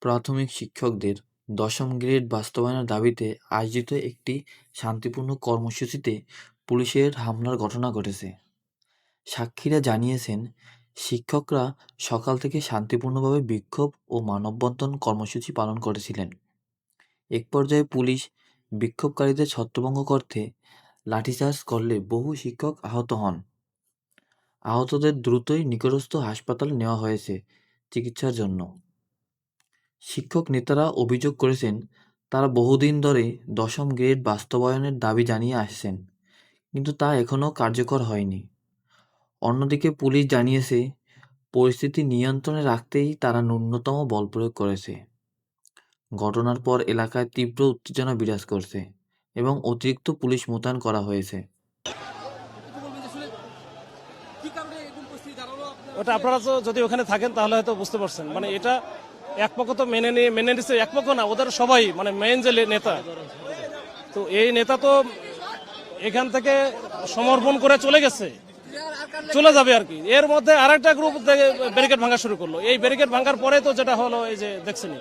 প্রাথমিক শিক্ষকদের দশম গ্রেড বাস্তবায়নের দাবিতে আয়োজিত একটি শান্তিপূর্ণ কর্মসূচিতে পুলিশের হামলার ঘটনা ঘটেছে। সাক্ষীরা জানিয়েছেন, শিক্ষকরা সকাল থেকে শান্তিপূর্ণভাবে বিক্ষোভ ও মানববন্ধন কর্মসূচি পালন করেছিলেন। এক পর্যায়ে পুলিশ বিক্ষোভকারীদের ছত্রভঙ্গ করতে লাঠিচার্জ করলে বহু শিক্ষক আহত হন। আহতদের দ্রুতই নিকটস্থ হাসপাতালে নেওয়া হয়েছে চিকিৎসার জন্য। শিক্ষক নেতারা অভিযোগ করেছেন, তারা বহুদিন ধরে দশম গ্রেড বাস্তবায়নের দাবি জানিয়ে আসছেন, কিন্তু তা এখনও কার্যকর হয়নি। অন্যদিকে পুলিশ জানিয়েছে, পরিস্থিতি নিয়ন্ত্রণে রাখতেই তারা ন্যূনতম বল প্রয়োগ করেছে। ঘটনার পর এলাকায় তীব্র উত্তেজনা বিরাজ করছে এবং অতিরিক্ত পুলিশ মোতায়েন করা হয়েছে। ওটা আপনারা তো যদি ওখানে থাকেন তাহলে হয়তো বুঝতে পারছেন, মানে এটা এক পক্ষ তো মেনে নিচ্ছে, এক পক্ষ না, ওদের সবাই মানে মেইন যে নেতা, তো এই নেতা তো এখান থেকে সমর্পণ করে চলে যাবে আর কি। এর মধ্যে আরেকটা গ্রুপ ব্যারিকেড ভাঙা শুরু করলো। এই ব্যারিকেড ভাঙার পরে তো যেটা হলো, এই যে দেখছেন